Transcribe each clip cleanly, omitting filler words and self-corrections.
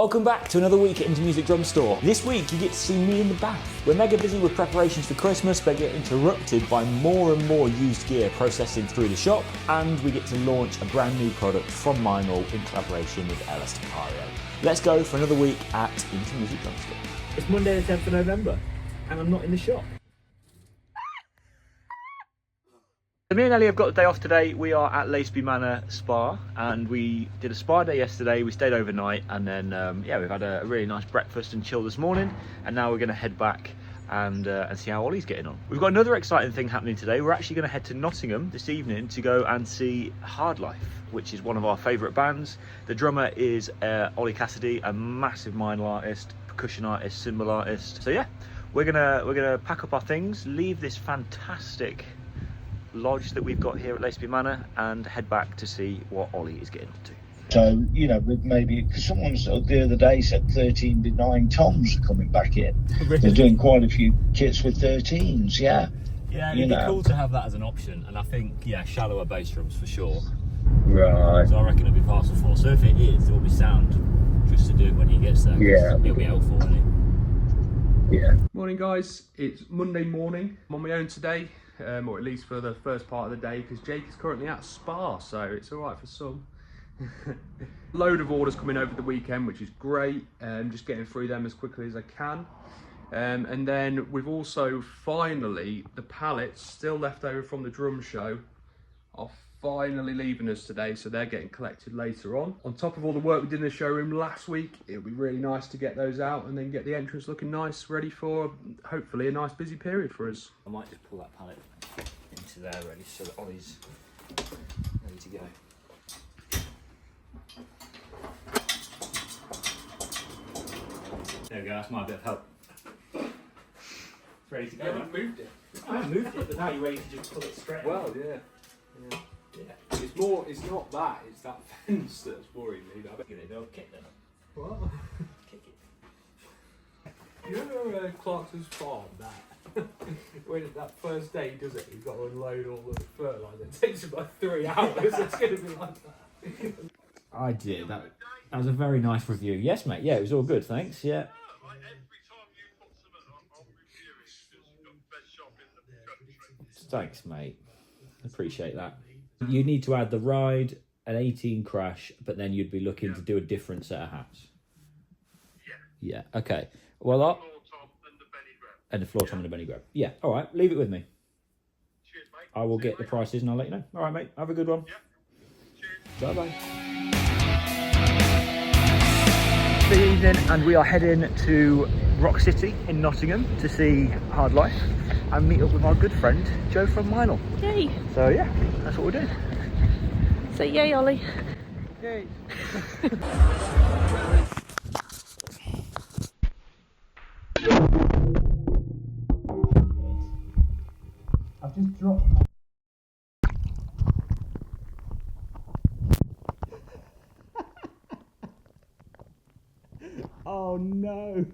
Welcome back to another week at Into Music Drum Store. This week you get to see me in the bath. We're mega busy with preparations for Christmas, but get interrupted by more and more used gear processing through the shop, and we get to launch a brand new product from Meinl in collaboration with Estepario. Let's go for another week at Into Music Drum Store. It's Monday the 10th of November, and I'm not in the shop. So me and Ellie have got the day off today. We are at Laceby Manor Spa, and we did a spa day yesterday. We stayed overnight, and then yeah, we've had a really nice breakfast and chill this morning, and now we're going to head back and see how Olly's getting on. We've got another exciting thing happening today. We're actually going to head to Nottingham this evening to go and see Hardlife, which is one of our favourite bands. The drummer is Olly Cassidy, a massive Meinl artist, percussion artist, cymbal artist. So yeah, we're gonna pack up our things, leave this fantastic lodge that we've got here at Laceby Manor, and head back to see what Olly is getting up to. So, you know, maybe someone the other day said 13 to 9 toms are coming back in. Really? They're doing quite a few kits with 13s, yeah. Yeah, it'd be cool to have that as an option, and I think, yeah, shallower bass drums for sure. Right. So I reckon it'll be parcel for. So if it is, there will be sound just to do it when he gets there. Yeah. It'll be helpful, won't it? Yeah. Morning guys, it's Monday morning. I'm on my own today, or at least for the first part of the day, because Jake is currently at Spa, so it's alright for some. Load of orders coming over the weekend, which is great. Just getting through them as quickly as I can. And then we've also finally, the pallets still left over from the drum show are finally leaving us today, so they're getting collected later on. On top of all the work we did in the showroom last week, it'll be really nice to get those out and then get the entrance looking nice, ready for hopefully a nice busy period for us. I might just pull that pallet into there ready, so that Olly's ready to go. There we go, that's my bit of help. It's ready to go. You haven't moved it. I haven't moved it, but now you're ready to just pull it straight. Well, yeah. It's not that, it's that fence that's worrying me. They'll kick them. What? Kick it. You know Clarkson's farm, that? When that first day he does it, he's got to unload all the fertiliser. It takes about 3 hours, it's going to be like that. I did. That was a very nice review. Yes, mate. Yeah, it was all good. Thanks. Yeah. Thanks, mate. Appreciate that. You need to add the ride, an 18 crash, but then you'd be looking to do a different set of hats. Yeah. Yeah. Okay. Well, and the floor tom and the Benny grab. Yeah. All right. Leave it with me. Cheers, mate. I will get the prices and I'll let you know. All right, mate. Have a good one. Yeah. Cheers. Bye-bye. Good evening, and we are heading to Rock City in Nottingham to see Hardlife and meet up with our good friend Joe from Meinl. Yay! So yeah, that's what we're doing. So yay, Olly. Yay! I've just dropped. Oh no.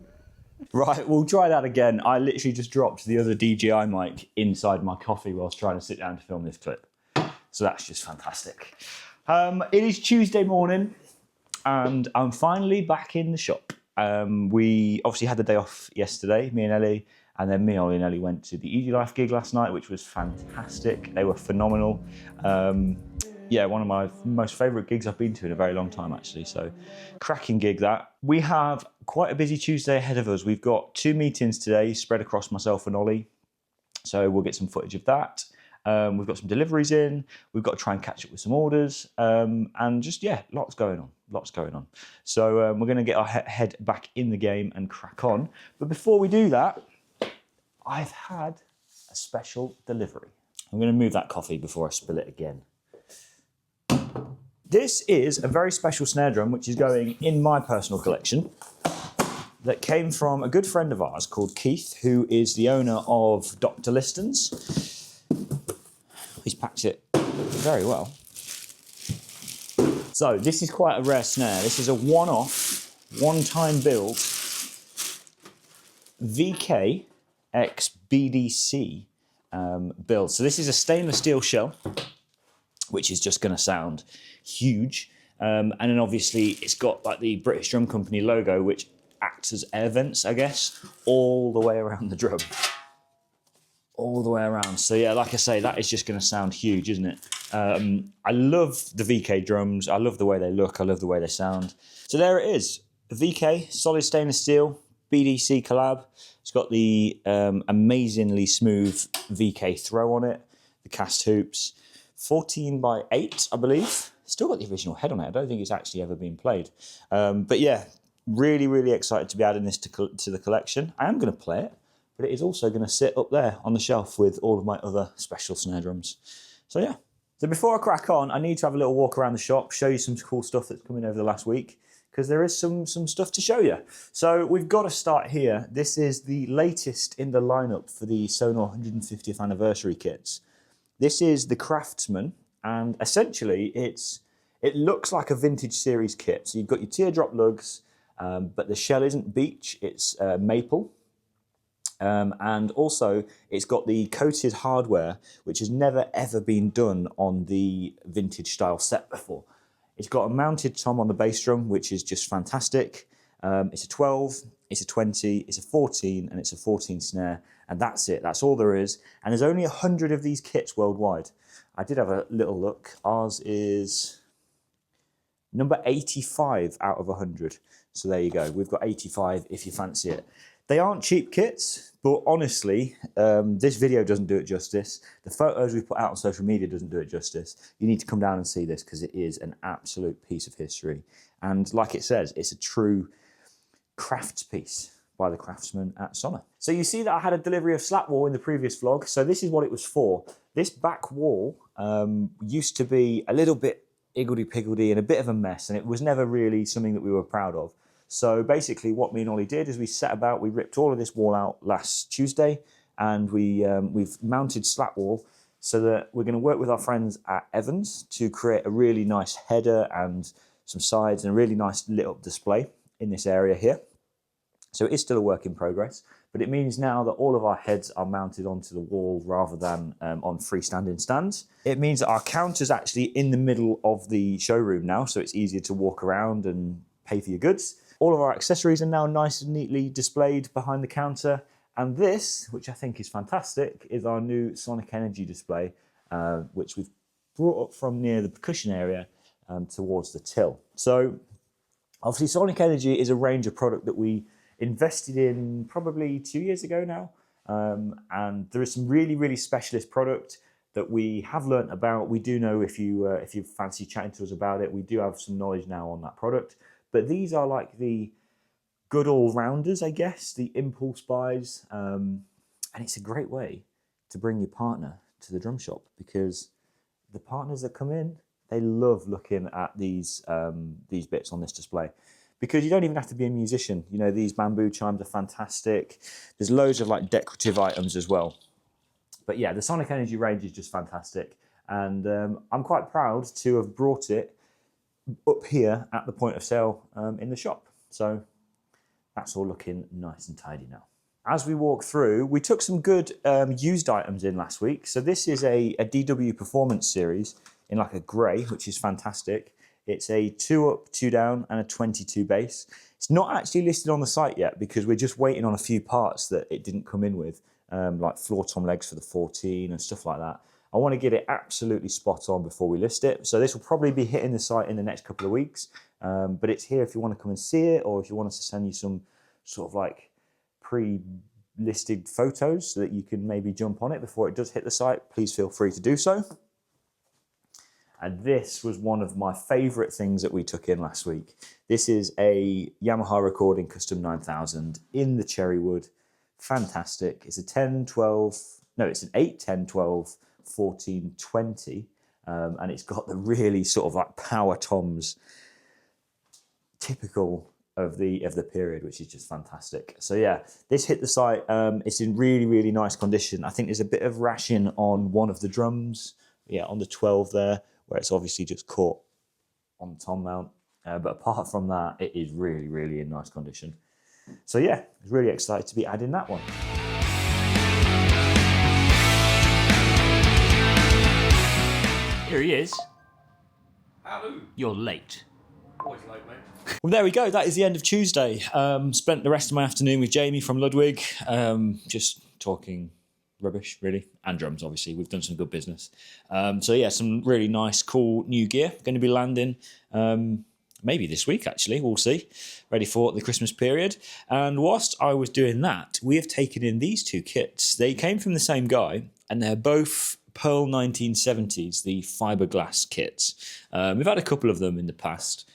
Right, we'll try that again. I literally just dropped the other DJI mic inside my coffee whilst trying to sit down to film this clip. So that's just fantastic. It is Tuesday morning and I'm finally back in the shop. We obviously had the day off yesterday, me and Ellie, and then me, Olly and Ellie went to the Easy Life gig last night, which was fantastic. They were phenomenal. Yeah, one of my most favourite gigs I've been to in a very long time, actually. So, cracking gig that. We have quite a busy Tuesday ahead of us. We've got 2 meetings today spread across myself and Olly. So we'll get some footage of that. We've got some deliveries in. We've got to try and catch up with some orders. And just, yeah, lots going on. So we're going to get our head back in the game and crack on. But before we do that, I've had a special delivery. I'm going to move that coffee before I spill it again. This is a very special snare drum which is going in my personal collection that came from a good friend of ours called Keith, who is the owner of Dr. Liston's. He's packed it very well. So this is quite a rare snare. This is a one-off, one-time build VK X BDC build. So this is a stainless steel shell, which is just going to sound huge. And then obviously it's got like the British Drum Company logo, which acts as air vents, I guess, all the way around the drum. All the way around. So yeah, like I say, that is just going to sound huge, isn't it? I love the VK drums. I love the way they look. I love the way they sound. So there it is. A VK, solid stainless steel, BDC collab. It's got the amazingly smooth VK throw on it, the cast hoops, 14x8, I believe. Still got the original head on it. I don't think it's actually ever been played. But yeah, really, really excited to be adding this to the collection. I am going to play it, but it is also going to sit up there on the shelf with all of my other special snare drums. So yeah. So before I crack on, I need to have a little walk around the shop, show you some cool stuff that's come in over the last week, because there is some stuff to show you. So we've got to start here. This is the latest in the lineup for the Sonor 150th anniversary kits. This is the Craftsman, and essentially it looks like a vintage series kit. So you've got your teardrop lugs, but the shell isn't beech, it's maple. And also it's got the coated hardware, which has never ever been done on the vintage style set before. It's got a mounted tom on the bass drum, which is just fantastic. It's a 12, it's a 20, it's a 14, and it's a 14 snare, and that's it. That's all there is. And there's only 100 of these kits worldwide. I did have a little look. Ours is number 85 out of 100. So there you go. We've got 85 if you fancy it. They aren't cheap kits, but honestly, this video doesn't do it justice. The photos we put out on social media doesn't do it justice. You need to come down and see this because it is an absolute piece of history. And like it says, it's a true crafts piece by the craftsman at Sonor. So you see that I had a delivery of slat wall in the previous vlog. So this is what it was for. This back wall used to be a little bit higgledy-piggledy and a bit of a mess, and it was never really something that we were proud of. So basically what me and Ollie did is we set about, we ripped all of this wall out last Tuesday, and we've mounted slat wall so that we're going to work with our friends at Evans to create a really nice header and some sides and a really nice lit up display in this area here. So it is still a work in progress, but it means now that all of our heads are mounted onto the wall rather than on freestanding stands. It means that our counter's actually in the middle of the showroom now, so it's easier to walk around and pay for your goods. All of our accessories are now nice and neatly displayed behind the counter. And this, which I think is fantastic, is our new Sonic Energy display, which we've brought up from near the percussion area towards the till. So obviously Sonic Energy is a range of product that we invested in probably 2 years ago now. And there is some really, really specialist product that we have learnt about. We do know if you fancy chatting to us about it, we do have some knowledge now on that product. But these are like the good all-rounders, I guess, the impulse buys. And it's a great way to bring your partner to the drum shop, because the partners that come in, they love looking at these bits on this display, because you don't even have to be a musician. You know, these bamboo chimes are fantastic. There's loads of like decorative items as well. But yeah, the Sonic Energy range is just fantastic. And I'm quite proud to have brought it up here at the point of sale in the shop. So that's all looking nice and tidy now. As we walk through, we took some good used items in last week. So this is a DW Performance series in like a grey, which is fantastic. It's a 2 up, 2 down and a 22 bass. It's not actually listed on the site yet because we're just waiting on a few parts that it didn't come in with, like floor tom legs for the 14 and stuff like that. I want to get it absolutely spot on before we list it. So this will probably be hitting the site in the next couple of weeks. But it's here if you want to come and see it, or if you want us to send you some sort of like pre-listed photos so that you can maybe jump on it before it does hit the site, please feel free to do so. And this was one of my favourite things that we took in last week. This is a Yamaha Recording Custom 9000 in the cherry wood. Fantastic. It's a 10, 12, no, it's an 8, 10, 12, 14, 20. And it's got the really sort of like power toms, typical of the period, which is just fantastic. So yeah, this hit the site. It's in really, really nice condition. I think there's a bit of rashing on one of the drums, yeah, on the 12 there, where it's obviously just caught on the tom mount. But apart from that, it is really, really in nice condition. So yeah, I was really excited to be adding that one. Here he is. Hello. You're late. Always late, mate. Well, there we go. That is the end of Tuesday. Spent the rest of my afternoon with Jamie from Ludwig, just talking rubbish, really, and drums, obviously. We've done some good business. So, yeah, some really nice, cool new gear. Going to be landing maybe this week, actually. We'll see. Ready for the Christmas period. And whilst I was doing that, we have taken in these two kits. They came from the same guy, and they're both Pearl 1970s, the fiberglass kits. We've had a couple of them in the past.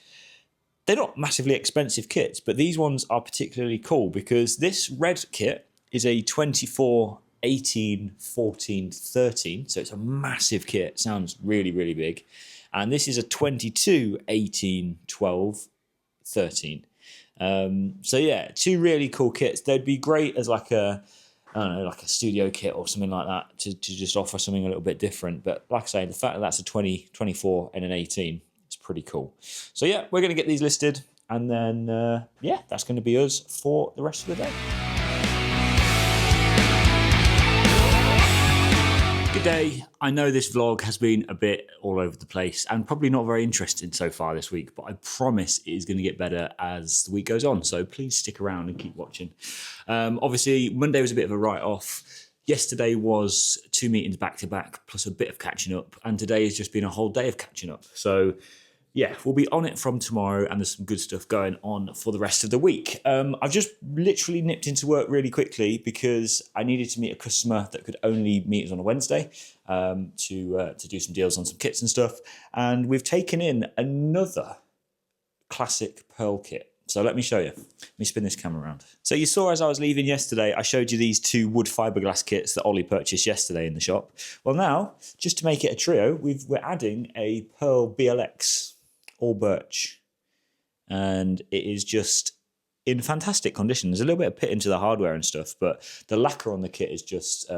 They're not massively expensive kits, but these ones are particularly cool because this red kit is a 24, 18, 14, 13. So it's a massive kit. Sounds really, really big. And this is a 22, 18, 12, 13. So yeah, two really cool kits. They'd be great as like a, I don't know, like a studio kit or something like that to just offer something a little bit different. But like I say, the fact that that's a 20, 24 and an 18, it's pretty cool. So yeah, we're going to get these listed and then, yeah, that's going to be us for the rest of the day. Good day. I know this vlog has been a bit all over the place and probably not very interesting so far this week, but I promise it is going to get better as the week goes on. So please stick around and keep watching. Obviously, Monday was a bit of a write-off. Yesterday was 2 meetings back-to-back plus a bit of catching up. And today has just been a whole day of catching up. So yeah, we'll be on it from tomorrow and there's some good stuff going on for the rest of the week. I've just literally nipped into work really quickly because I needed to meet a customer that could only meet us on a Wednesday to do some deals on some kits and stuff. And we've taken in another classic Pearl kit. So let me show you. Let me spin this camera around. So you saw as I was leaving yesterday, I showed you these two wood fiberglass kits that Ollie purchased yesterday in the shop. Well now, just to make it a trio, we're adding a Pearl BLX. All birch, and it is just in fantastic condition. There's a little bit of pit into the hardware and stuff, but the lacquer on the kit is just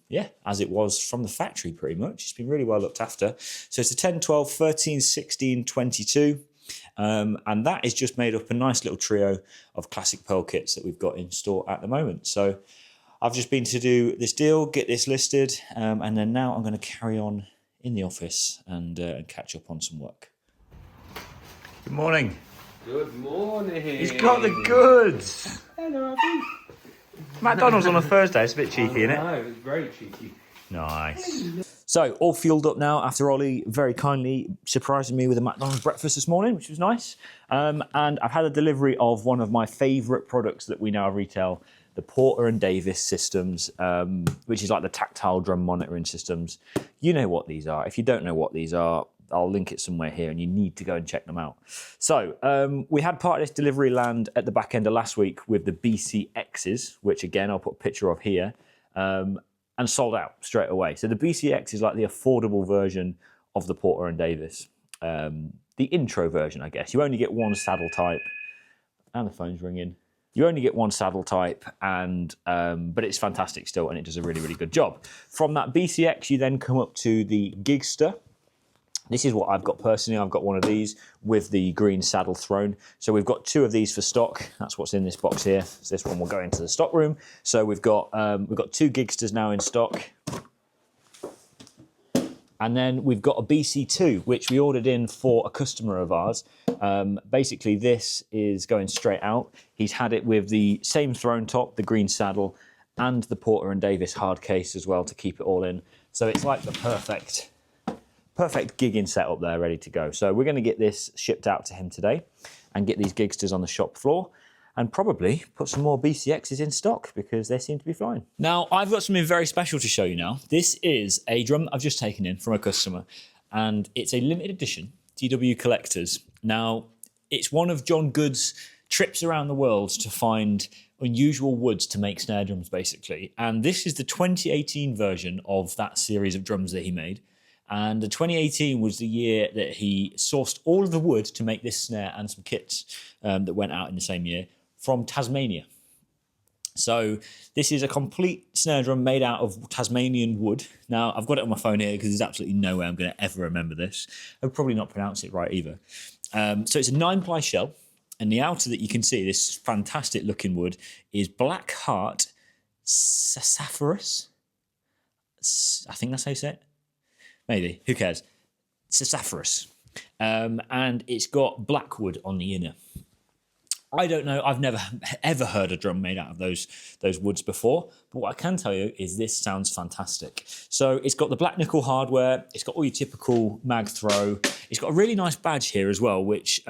yeah, as it was from the factory pretty much. It's been really well looked after. So it's a 10, 12, 13, 16, 22, and that is just made up a nice little trio of classic Pearl kits that we've got in store at the moment. So I've just been to do this deal, get this listed, and then now I'm going to carry on in the office and catch up on some work. Good morning. Good morning. He's got the goods. Hello, Abby. McDonald's on a Thursday. It's a bit cheeky, isn't it? No, it's very cheeky. Nice. So, all fueled up now after Ollie very kindly surprising me with a McDonald's breakfast this morning, which was nice. And I've had a delivery of one of my favourite products that we now retail, the Porter & Davis systems, which is like the tactile drum monitoring systems. You know what these are. If you don't know what these are, I'll link it somewhere here and you need to go and check them out. So we had part of this delivery land at the back end of last week with the BCXs, which again, I'll put a picture of here, and sold out straight away. So the BCX is like the affordable version of the Porter & Davis. The intro version, I guess. You only get one saddle type, and the phone's ringing. You only get one saddle type, and but it's fantastic still, and it does a really, really good job. From that BCX, you then come up to the Gigster. This is what I've got personally. I've got one of these with the green saddle throne. So we've got two of these for stock. That's what's in this box here. So this one will go into the stock room. So we've got two Gigsters now in stock. And then we've got a BC2, which we ordered in for a customer of ours. Basically, this is going straight out. He's had it with the same throne top, the green saddle, and the Porter & Davis hard case as well to keep it all in. So it's like the perfect gigging setup there, ready to go. So we're going to get this shipped out to him today and get these Gigsters on the shop floor and probably put some more BCXs in stock because they seem to be flying. Now, I've got something very special to show you now. This is a drum I've just taken in from a customer, and it's a limited edition TW Collectors. Now, it's one of John Good's trips around the world to find unusual woods to make snare drums, basically. And this is the 2018 version of that series of drums that he made. And the 2018 was the year that he sourced all of the wood to make this snare and some kits that went out in the same year from Tasmania. So this is a complete snare drum made out of Tasmanian wood. Now, I've got it on my phone here because there's absolutely no way I'm going to ever remember this. I'll probably not pronounce it right either. So it's a 9-ply shell, and the outer that you can see, this fantastic looking wood, is Black Heart Sassafras. I think that's how you say it. Maybe, who cares? Sassafras. and it's got black wood on the inner. I don't know, I've never ever heard a drum made out of those woods before, but what I can tell you is this sounds fantastic. So it's got the black nickel hardware, it's got all your typical mag throw, it's got a really nice badge here as well, which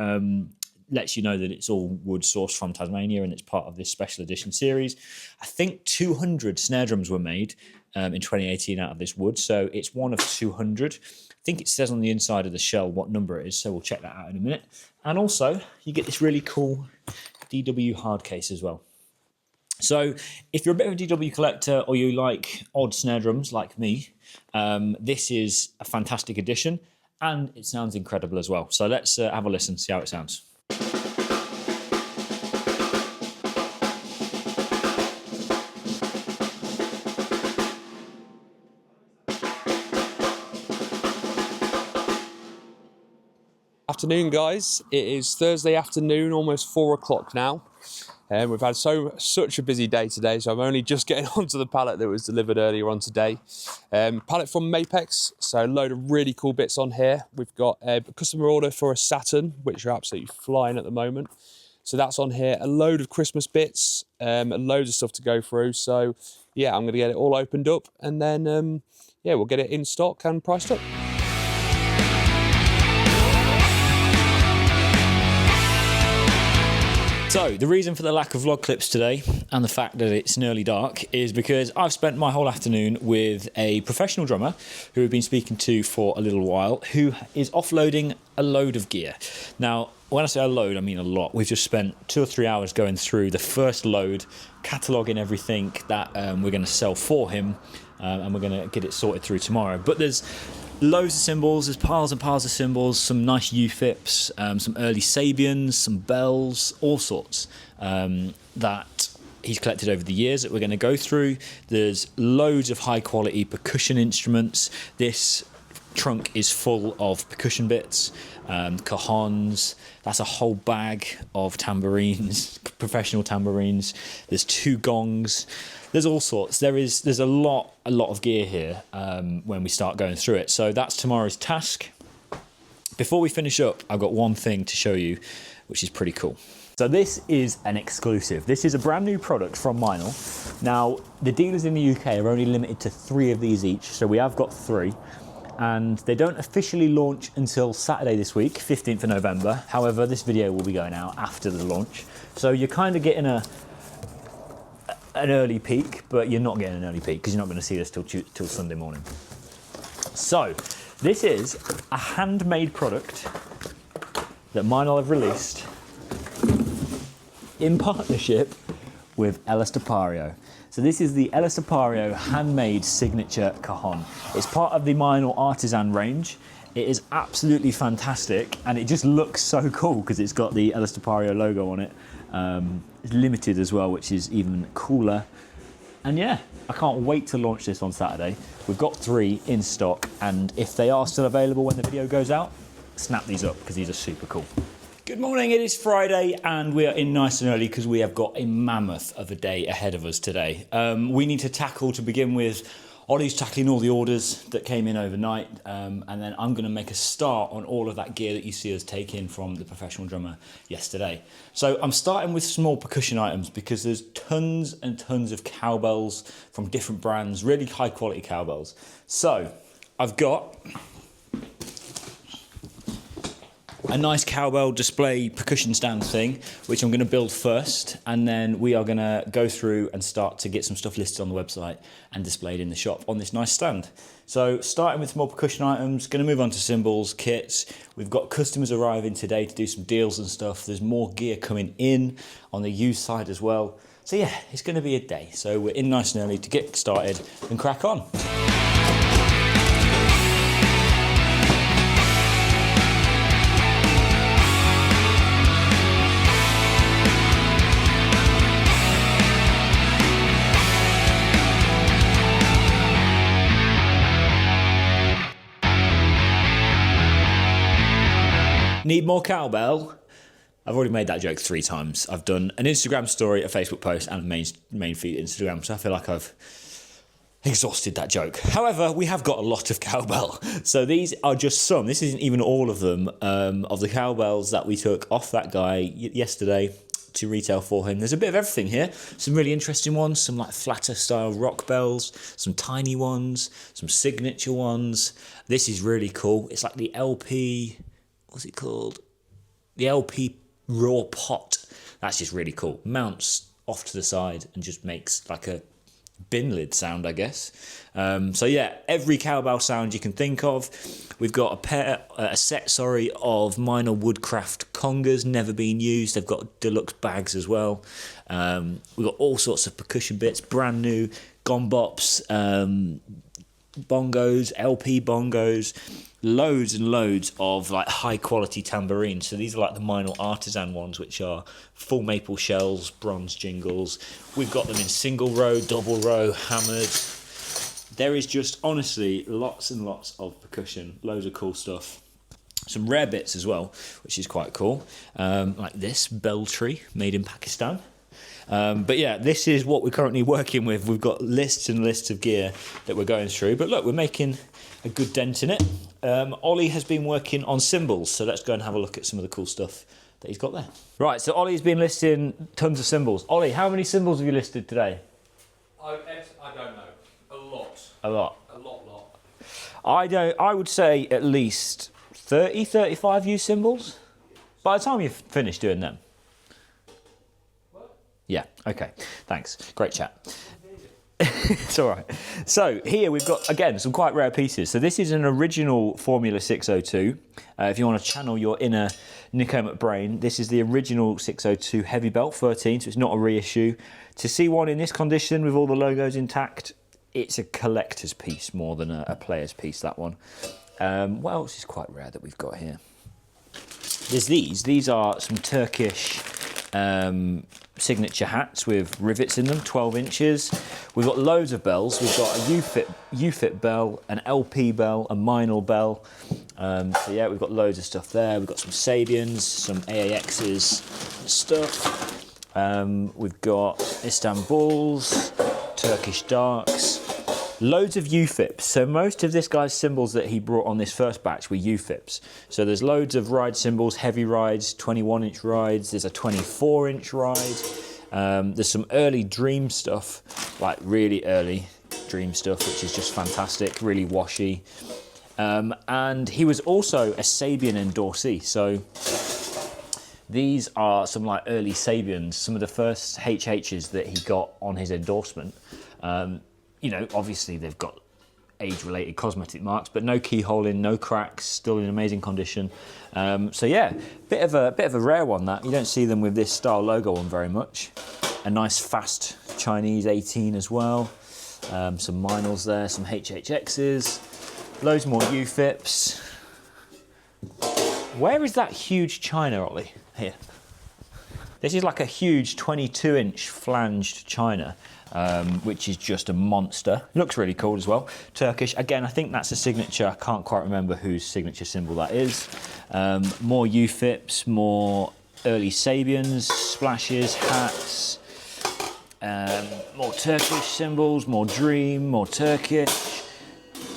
lets you know that it's all wood sourced from Tasmania and it's part of this special edition series. I think 200 snare drums were made in 2018 out of this wood, so it's one of 200. I think it says on the inside of the shell what number it is, so we'll check that out in a minute. And also, you get this really cool DW hard case as well. So if you're a bit of a DW collector or you like odd snare drums like me, this is a fantastic addition and it sounds incredible as well. So let's have a listen, see how it sounds. Afternoon, guys. It is Thursday afternoon, almost 4 o'clock now. We've had such a busy day today, so I'm only just getting onto the pallet that was delivered earlier on today. Pallet from Mapex, so a load of really cool bits on here. We've got a customer order for a Saturn, which are absolutely flying at the moment. So that's on here. A load of Christmas bits, and loads of stuff to go through. So yeah, I'm going to get it all opened up, and then yeah, we'll get it in stock and priced up. So, the reason for the lack of vlog clips today and the fact that it's nearly dark is because I've spent my whole afternoon with a professional drummer who we've been speaking to for a little while, who is offloading a load of gear. Now, when I say a load, I mean a lot. We've just spent 2 or 3 hours going through the first load, cataloguing everything that we're going to sell for him, and we're going to get it sorted through tomorrow. But there's loads of cymbals, there's piles and piles of cymbals, some nice UFIPs, some early Sabians, some bells, all sorts that he's collected over the years that we're going to go through. There's loads of high quality percussion instruments. This trunk is full of percussion bits, cajons. That's a whole bag of tambourines, professional tambourines. There's 2 gongs. There's all sorts. There's a lot of gear here when we start going through it. So that's tomorrow's task. Before we finish up, I've got one thing to show you, which is pretty cool. So this is an exclusive. This is a brand new product from Meinl. Now, the dealers in the UK are only limited to 3 of these each, so we have got 3. And they don't officially launch until Saturday this week, 15th of November. However, this video will be going out after the launch. So you're kind of getting an early peek, but you're not getting an early peek because you're not going to see this till Sunday morning. So this is a handmade product that Meinl have released in partnership with Estepario. So this is the Estepario handmade signature cajon. It's part of the Meinl artisan range. It is absolutely fantastic and it just looks so cool because it's got the Estepario logo on it. It's limited as well, which is even cooler. And yeah, I can't wait to launch this on Saturday. We've got 3 in stock, and if they are still available when the video goes out, snap these up because these are super cool. Good morning, it is Friday and we are in nice and early because we have got a mammoth of a day ahead of us today. We need to tackle, to begin with, Olly's tackling all the orders that came in overnight, and then I'm going to make a start on all of that gear that you see us take in from the professional drummer yesterday. So I'm starting with small percussion items because there's tons and tons of cowbells from different brands, really high quality cowbells. So I've got a nice cowbell display percussion stand thing, which I'm going to build first, and then we are going to go through and start to get some stuff listed on the website and displayed in the shop on this nice stand. So starting with small percussion items, going to move on to cymbals, kits. We've got customers arriving today to do some deals and stuff. There's more gear coming in on the used side as well. So yeah, it's going to be a day. So we're in nice and early to get started and crack on. Need more cowbell? I've already made that joke 3 times. I've done an Instagram story, a Facebook post, and a main feed Instagram. So I feel like I've exhausted that joke. However, we have got a lot of cowbell. So these are just some. This isn't even all of them, of the cowbells that we took off that guy yesterday to retail for him. There's a bit of everything here. Some really interesting ones, some like flatter style rock bells, some tiny ones, some signature ones. This is really cool. It's like the LP, what's it called? The LP raw pot. That's just really cool. Mounts off to the side and just makes like a bin lid sound, I guess. So yeah, every cowbell sound you can think of. We've got a set of Meinl Woodcraft congas, never been used. They've got deluxe bags as well. We've got all sorts of percussion bits, brand new gombops, bongos, LP bongos, loads and loads of like high quality tambourines. So these are like the Meinl artisan ones, which are full maple shells, bronze jingles. We've got them in single row, double row, hammered. There is just honestly lots and lots of percussion, loads of cool stuff. Some rare bits as well, which is quite cool. Like this bell tree made in Pakistan. But yeah, this is what we're currently working with. We've got lists and lists of gear that we're going through. But look, we're making a good dent in it. Ollie has been working on cymbals, so let's go and have a look at some of the cool stuff that he's got there. Right, so Ollie's been listing tons of cymbals. Ollie, how many cymbals have you listed today? I don't know. A lot. A lot. A lot. I would say at least 30, 35 used cymbals by the time you've finished doing them. Yeah, okay, thanks. Great chat. It's all right. So here we've got, again, some quite rare pieces. So this is an original Formula 602. If you want to channel your inner Nico McBrain, this is the original 602 heavy belt 13, so it's not a reissue. To see one in this condition with all the logos intact, it's a collector's piece more than a player's piece, that one. What else is quite rare that we've got here? There's these. These are some Turkish signature hats with rivets in them, 12 inches. We've got loads of bells. We've got a UFIT bell, an LP bell, a Meinl bell. So yeah, we've got loads of stuff there. We've got some Sabians, some AAXs stuff. We've got Istanbuls, Turkish darks, loads of UFIPs. So most of this guy's cymbals that he brought on this first batch were UFIPs. So there's loads of ride cymbals, heavy rides, 21-inch rides. There's a 24-inch ride. There's some early Dream stuff, like really early Dream stuff, which is just fantastic, really washy. And he was also a Sabian endorsee. So these are some like early Sabians, some of the first HHs that he got on his endorsement. You know, obviously they've got age-related cosmetic marks, but no keyholing, no cracks, still in amazing condition. So yeah, bit of a rare one that you don't see them with this style logo on very much. A nice fast Chinese 18 as well. Some Meinls there, some HHXs, loads more UFIPs. Where is that huge China, Ollie? Here. This is like a huge 22-inch flanged China. Which is just a monster. Looks really cool as well. Turkish, again, I think that's a signature. I can't quite remember whose signature symbol that is. More UFIPs, more early Sabians, splashes, hats, more Turkish symbols, more Dream, more Turkish.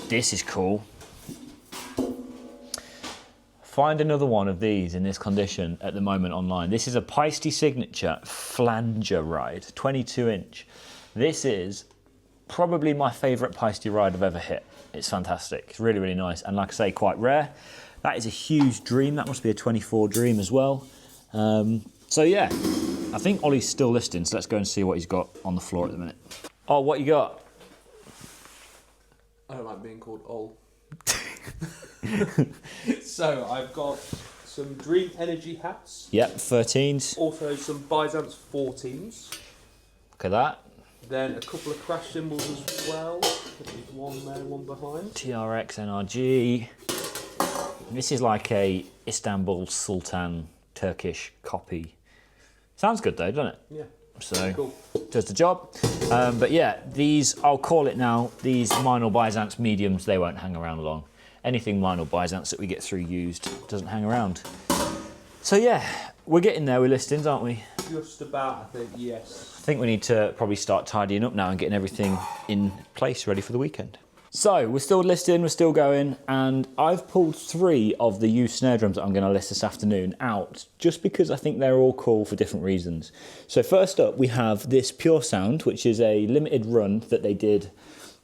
This is cool. Find another one of these in this condition at the moment online. This is a Paiste signature flanger ride, 22-inch. This is probably my favourite Paiste ride I've ever hit. It's fantastic. It's really, really nice. And like I say, quite rare. That is a huge Dream. That must be a 24 Dream as well. So yeah, I think Ollie's still listing, so let's go and see what he's got on the floor at the minute. Oh, what you got? I don't like being called Ol. So I've got some Dream Energy hats. Yep, 13s. Also some Byzance 14s. Look at that. Then a couple of crash cymbals as well. There's one there, one behind. TRX NRG. This is like a Istanbul Sultan Turkish copy. Sounds good though, doesn't it? Yeah. So cool. Does the job. But yeah, these, I'll call it now, these Meinl Byzance mediums, they won't hang around long. Anything Meinl Byzance that we get through used doesn't hang around. So yeah, we're getting there with listings, aren't we? Just about, I think, yes. I think we need to probably start tidying up now and getting everything in place ready for the weekend. So we're still listing, we're still going, and I've pulled 3 of the used snare drums that I'm going to list this afternoon out just because I think they're all cool for different reasons. So first up we have this Pure Sound, which is a limited run that they did,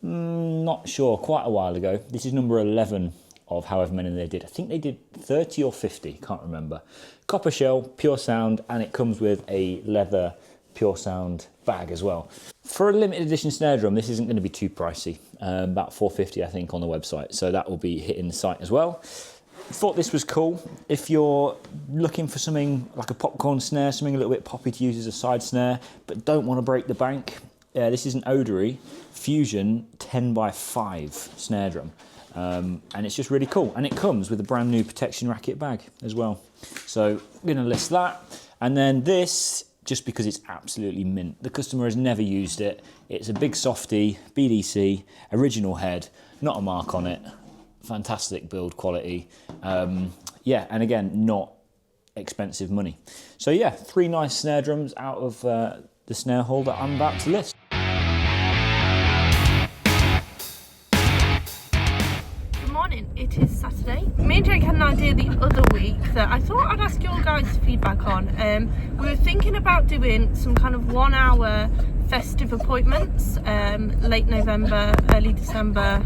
not sure, quite a while ago. This is number 11 of however many they did. I think they did 30 or 50, can't remember. Copper shell, Pure Sound, and it comes with a leather Pure Sound bag as well. For a limited edition snare drum, this isn't going to be too pricey. About $4.50 I think on the website, so that will be hitting the site as well. Thought this was cool. If you're looking for something like a popcorn snare, something a little bit poppy to use as a side snare, but don't want to break the bank, this is an Odery Fusion 10x5 snare drum. And it's just really cool. And it comes with a brand new protection racket bag as well. So I'm going to list that. And then this, just because it's absolutely mint. The customer has never used it. It's a big softy, BDC, original head, not a mark on it. Fantastic build quality. Yeah, and again, not expensive money. So yeah, 3 nice snare drums out of the snare haul that I'm about to list. It is Saturday. Me and Jake had an idea the other week that I thought I'd ask your guys' feedback on. We were thinking about doing some kind of 1 hour festive appointments, late November, early December,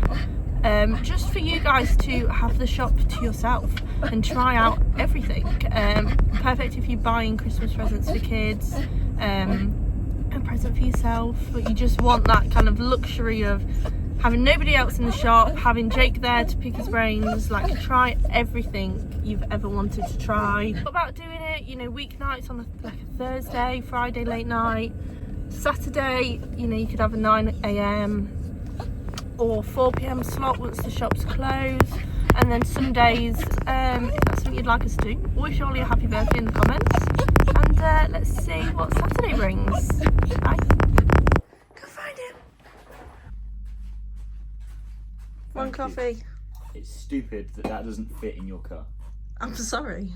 just for you guys to have the shop to yourself and try out everything. Perfect if you're buying Christmas presents for kids, a present for yourself, but you just want that kind of luxury of having nobody else in the shop, having Jake there to pick his brains, like try everything you've ever wanted to try. What about doing it, you know, weeknights on like a Thursday, Friday late night, Saturday, you know, you could have a 9 AM or 4 PM slot once the shop's closed, and then Sundays, if that's something you'd like us to do, wish Olly a happy birthday in the comments, and let's see what Saturday brings. Bye. Go find him. One coffee. It's stupid that that doesn't fit in your car. I'm sorry.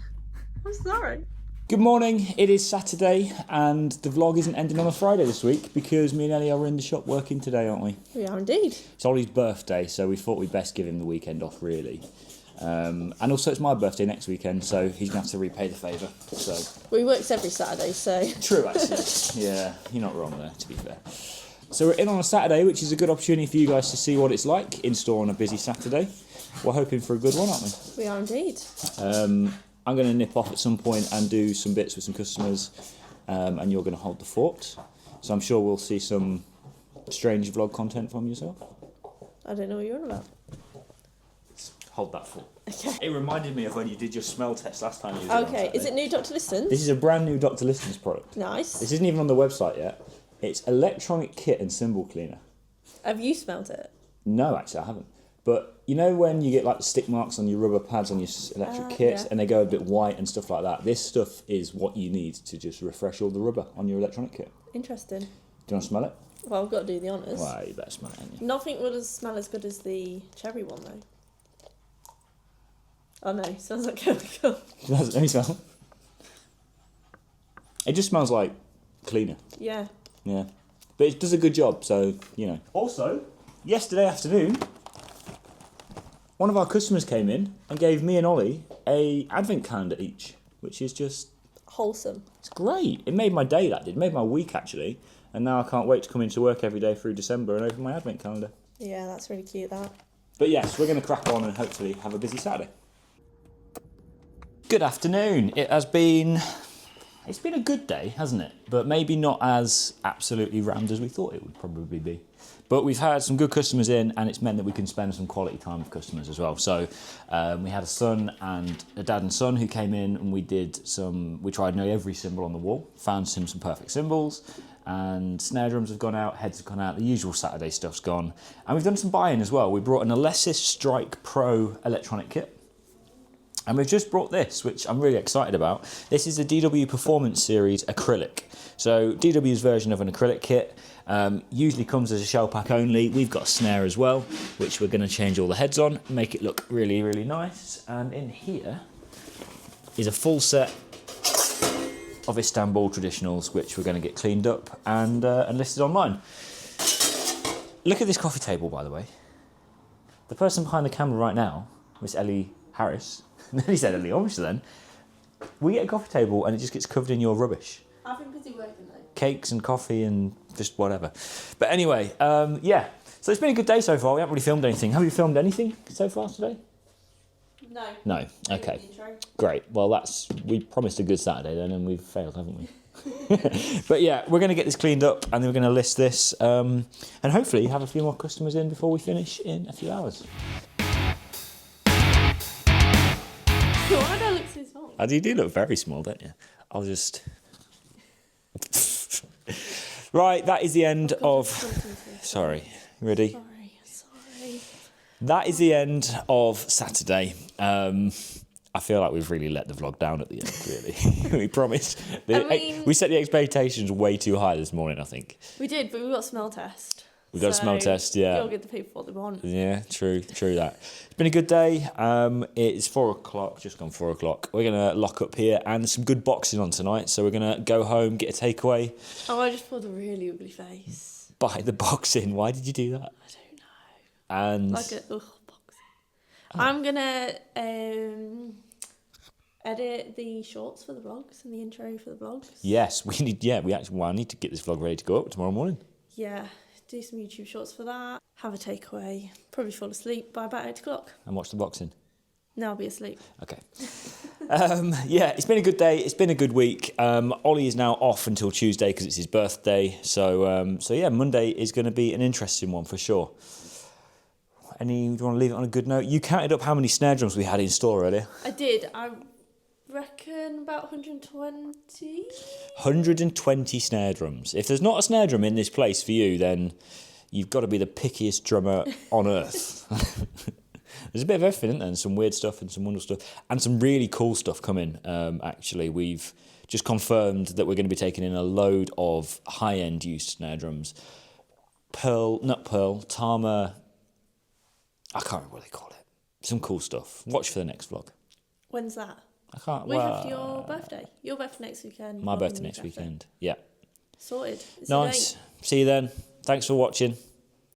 I'm sorry. Good morning, it is Saturday and the vlog isn't ending on a Friday this week because me and Ellie are in the shop working today, aren't we? We are indeed. It's Ollie's birthday, so we thought we'd best give him the weekend off really. And also it's my birthday next weekend, so he's going to have to repay the favour. So Well, he works every Saturday, so... True actually, yeah, you're not wrong there to be fair. So we're in on a Saturday, which is a good opportunity for you guys to see what it's like in store on a busy Saturday. We're hoping for a good one, aren't we? We are indeed. I'm going to nip off at some point and do some bits with some customers, and you're going to hold the fort. So I'm sure we'll see some strange vlog content from yourself. I don't know what you're on about. Hold that fort. Okay. It reminded me of when you did your smell test last time you was Okay, is it new Dr. Listens? This is a brand new Dr. Listens product. Nice. This isn't even on the website yet. It's electronic kit and cymbal cleaner. Have you smelled it? No, actually, I haven't. But you know when you get like the stick marks on your rubber pads on your electric kits, yeah. and they go a bit white and stuff like that? This stuff is what you need to just refresh all the rubber on your electronic kit. Interesting. Do you want to smell it? Well, I've got to do the honours. Well, you better smell it, ain't you? Nothing will smell as good as the cherry one, though. Oh no, smells like chemical. Let me smell. It just smells like cleaner. Yeah. Yeah. But it does a good job, so, you know. Also, yesterday afternoon, one of our customers came in and gave me and Ollie a advent calendar each, which is just... wholesome. It's great. It made my day, that did. It made my week, actually. And now I can't wait to come into work every day through December and open my advent calendar. Yeah, that's really cute, that. But yes, we're going to crack on and hopefully have a busy Saturday. Good afternoon. It has been... It's been a good day, hasn't it? But maybe not as absolutely rammed as we thought it would probably be. But we've had some good customers in, and it's meant that we can spend some quality time with customers as well. So we had a dad and son who came in, and we tried nearly every cymbal on the wall, found some perfect cymbals, and snare drums have gone out, heads have gone out, the usual Saturday stuff's gone. And we've done some buying as well. We brought an Alesis Strike Pro electronic kit. And we've just brought this, which I'm really excited about. This is a DW Performance Series acrylic. So DW's version of an acrylic kit usually comes as a shell pack only. We've got a snare as well, which we're going to change all the heads on, make it look really, really nice. And in here is a full set of Istanbul traditionals, which we're going to get cleaned up and listed online. Look at this coffee table, by the way. The person behind the camera right now, Miss Ellie Harris, nearly said Ellie Ormish then, we get a coffee table and it just gets covered in your rubbish. I've been busy working though. Cakes and coffee and just whatever. But anyway, yeah. So it's been a good day so far. We haven't really filmed anything. Have you filmed anything so far today? No. No. Okay. Great. Well, we promised a good Saturday then, and we've failed, haven't we? But yeah, we're going to get this cleaned up, and then we're going to list this, and hopefully have a few more customers in before we finish in a few hours. Why do I look so small? You do look very small, don't you? I'll just. Right, that is the end of. Sorry. Ready? Sorry. That is the end of Saturday. I feel like we've really let the vlog down at the end, really. We promised. We set the expectations way too high this morning, I think. We did, but we got a smell test. We've got a smell test, yeah. You'll give the people what they want. Yeah, true that. It's been a good day. It's 4 o'clock, just gone 4 o'clock. We're going to lock up here and some good boxing on tonight. So we're going to go home, get a takeaway. Oh, I just pulled a really ugly face. By the boxing. Why did you do that? I don't know. And like a boxing. Oh. I'm gonna edit the shorts for the vlogs and the intro for the vlogs. Yes, we need. Yeah, I need to get this vlog ready to go up tomorrow morning. Yeah, do some YouTube shorts for that. Have a takeaway. Probably fall asleep by about 8 o'clock. And watch the boxing. No, I'll be asleep. Okay. Yeah, it's been a good day. It's been a good week. Ollie is now off until Tuesday because it's his birthday. So yeah, Monday is going to be an interesting one for sure. Do you want to leave it on a good note? You counted up how many snare drums we had in store earlier. I did. I reckon about 120. 120 snare drums. If there's not a snare drum in this place for you, then you've got to be the pickiest drummer on earth. There's a bit of everything, isn't there? And some weird stuff and some wonderful stuff. And some really cool stuff coming, actually. We've just confirmed that we're going to be taking in a load of high-end used snare drums. Tama... I can't remember what they call it. Some cool stuff. Watch for the next vlog. When's that? I can't... Week after your birthday. Your birthday next weekend. My birthday next weekend, yeah. Sorted. It's nice. See you then. Thanks for watching.